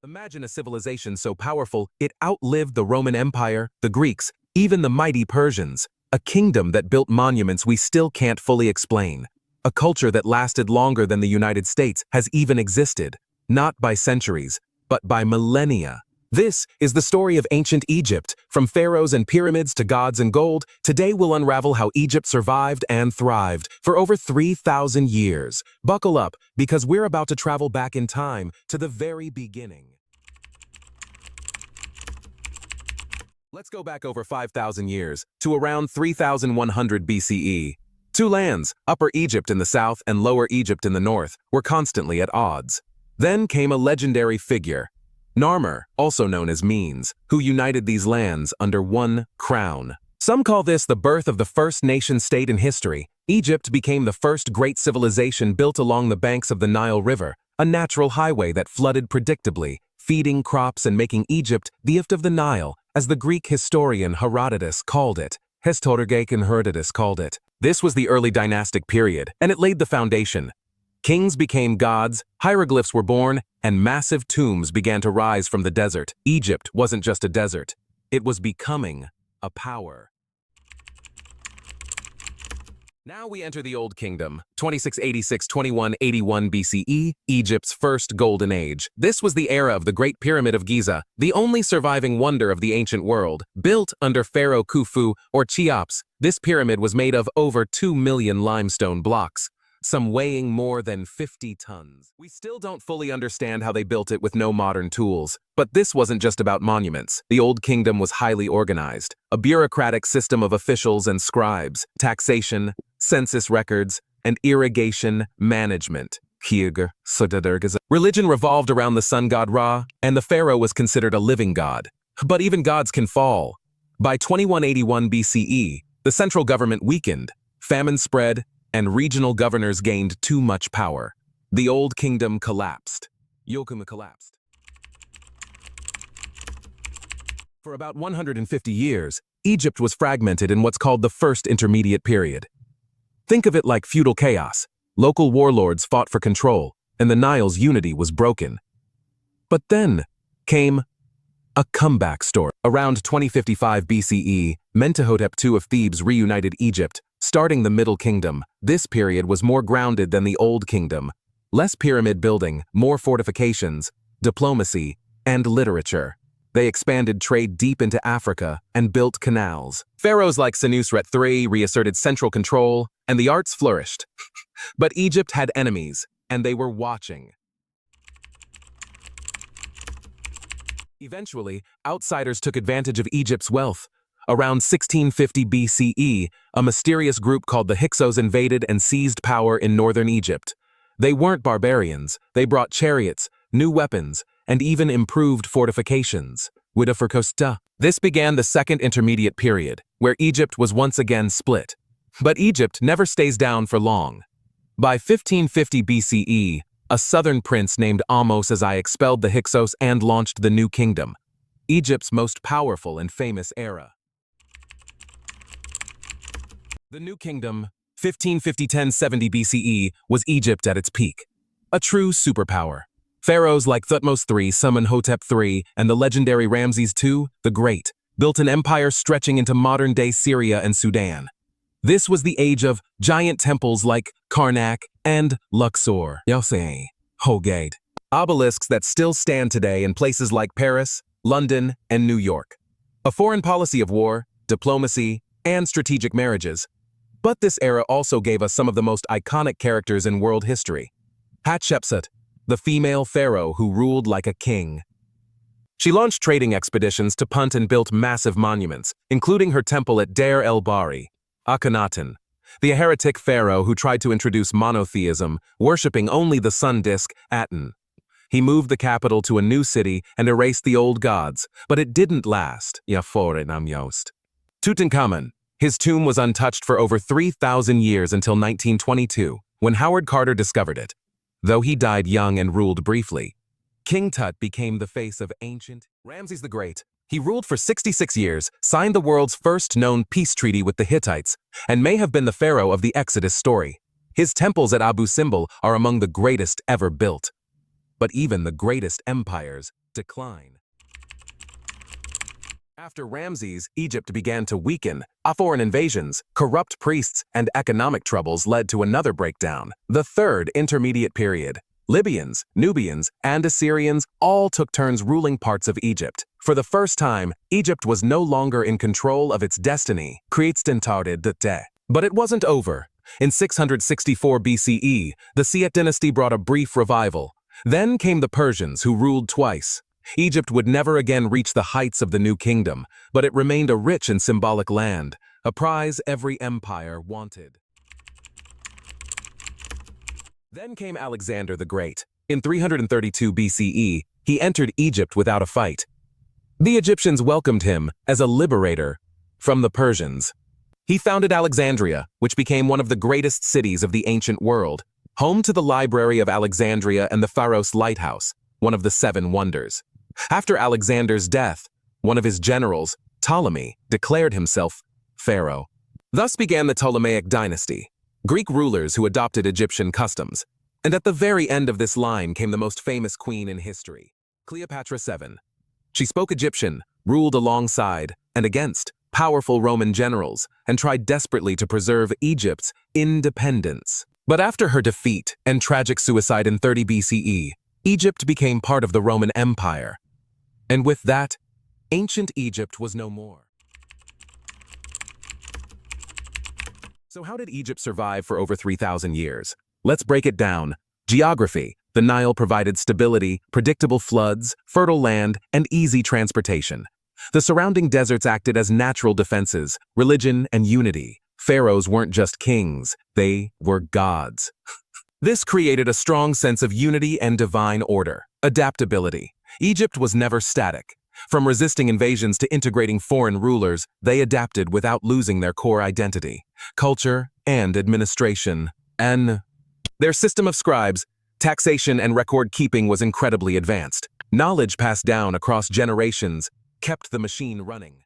Imagine a civilization so powerful it outlived the Roman Empire, the Greeks, even the mighty Persians. A kingdom that built monuments we still can't fully explain. A culture that lasted longer than the United States has even existed, not by centuries, but by millennia. This is the story of ancient Egypt, from pharaohs and pyramids to gods and gold. Today we'll unravel how Egypt survived and thrived for over 3,000 years. Buckle up, because we're about to travel back in time to the very beginning. Let's go back over 5,000 years, to around 3,100 BCE. Two lands, Upper Egypt in the south and Lower Egypt in the north, were constantly at odds. Then came a legendary figure, Narmer, also known as Menes, who united these lands under one crown. Some call this the birth of the first nation-state in history. Egypt became the first great civilization built along the banks of the Nile River, a natural highway that flooded predictably, feeding crops and making Egypt the gift of the Nile, as the Greek historian Herodotus called it. Herodotus called it. This was the early dynastic period, and it laid the foundation. Kings became gods, hieroglyphs were born, and massive tombs began to rise from the desert. Egypt wasn't just a desert. It was becoming a power. Now we enter the Old Kingdom, 2686-2181 BCE, Egypt's first golden age. This was the era of the Great Pyramid of Giza, the only surviving wonder of the ancient world. Built under Pharaoh Khufu or Cheops, this pyramid was made of over 2 million limestone blocks, some weighing more than 50 tons. We still don't fully understand how they built it with no modern tools. But this wasn't just about monuments. The Old Kingdom was highly organized. A bureaucratic system of officials and scribes, taxation, census records, and irrigation management. Religion revolved around the sun god Ra, and the pharaoh was considered a living god. But even gods can fall. By 2181 BCE, the central government weakened, famine spread, and regional governors gained too much power. The Old Kingdom collapsed. For about 150 years, Egypt was fragmented in what's called the First Intermediate Period. Think of it like feudal chaos. Local warlords fought for control, and the Nile's unity was broken. But then came a comeback story. Around 2055 BCE, Mentuhotep II of Thebes reunited Egypt, starting the Middle Kingdom. This period was more grounded than the Old Kingdom. Less pyramid building, more fortifications, diplomacy, and literature. They expanded trade deep into Africa and built canals. Pharaohs like Senusret III reasserted central control, and the arts flourished. But Egypt had enemies, and they were watching. Eventually, outsiders took advantage of Egypt's wealth. Around 1650 BCE, a mysterious group called the Hyksos invaded and seized power in northern Egypt. They weren't barbarians. They brought chariots, new weapons, and even improved fortifications. This began the Second Intermediate Period, where Egypt was once again split. But Egypt never stays down for long. By 1550 BCE, a southern prince named Ahmose expelled the Hyksos and launched the New Kingdom, Egypt's most powerful and famous era. The New Kingdom, 1550-1070 BCE, was Egypt at its peak. A true superpower. Pharaohs like Thutmose III, Amenhotep III, and the legendary Ramses II, the Great, built an empire stretching into modern-day Syria and Sudan. This was the age of giant temples like Karnak and Luxor, Hogate, obelisks that still stand today in places like Paris, London, and New York. A foreign policy of war, diplomacy, and strategic marriages. But this era also gave us some of the most iconic characters in world history. Hatshepsut, the female pharaoh who ruled like a king. She launched trading expeditions to Punt and built massive monuments, including her temple at Deir el-Bahri. Akhenaten, the heretic pharaoh who tried to introduce monotheism, worshipping only the sun disk, Aten. He moved the capital to a new city and erased the old gods, but it didn't last. Tutankhamun. His tomb was untouched for over 3,000 years until 1922, when Howard Carter discovered it. Though he died young and ruled briefly, King Tut became the face of ancient Ramses the Great. He ruled for 66 years, signed the world's first known peace treaty with the Hittites, and may have been the pharaoh of the Exodus story. His temples at Abu Simbel are among the greatest ever built. But even the greatest empires Decline. After Ramses, Egypt began to weaken. Foreign invasions, corrupt priests, and economic troubles led to another breakdown. The third intermediate period. Libyans, Nubians, and Assyrians all took turns ruling parts of Egypt. For the first time, Egypt was no longer in control of its destiny. But it wasn't over. In 664 BCE, the Siyet dynasty brought a brief revival. Then came the Persians, who ruled twice. Egypt would never again reach the heights of the new kingdom, but it remained a rich and symbolic land, a prize every empire wanted. Then came Alexander the Great. In 332 BCE, he entered Egypt without a fight. The Egyptians welcomed him as a liberator from the Persians. He founded Alexandria, which became one of the greatest cities of the ancient world, home to the Library of Alexandria and the Pharaohs Lighthouse, one of the seven wonders. After Alexander's death, one of his generals, Ptolemy, declared himself pharaoh. Thus began the Ptolemaic dynasty, Greek rulers who adopted Egyptian customs. And at the very end of this line came the most famous queen in history, Cleopatra VII. She spoke Egyptian, ruled alongside and against powerful Roman generals, and tried desperately to preserve Egypt's independence. But after her defeat and tragic suicide in 30 BCE, Egypt became part of the Roman Empire. And with that, ancient Egypt was no more. So how did Egypt survive for over 3,000 years? Let's break it down. Geography. The Nile provided stability, predictable floods, fertile land, and easy transportation. The surrounding deserts acted as natural defenses. Religion and unity. Pharaohs weren't just kings, they were gods. This created a strong sense of unity and divine order. Adaptability. Egypt was never static. From resisting invasions to integrating foreign rulers, they adapted without losing their core identity, culture, and administration. And their system of scribes, taxation, and record-keeping was incredibly advanced. Knowledge passed down across generations kept the machine running.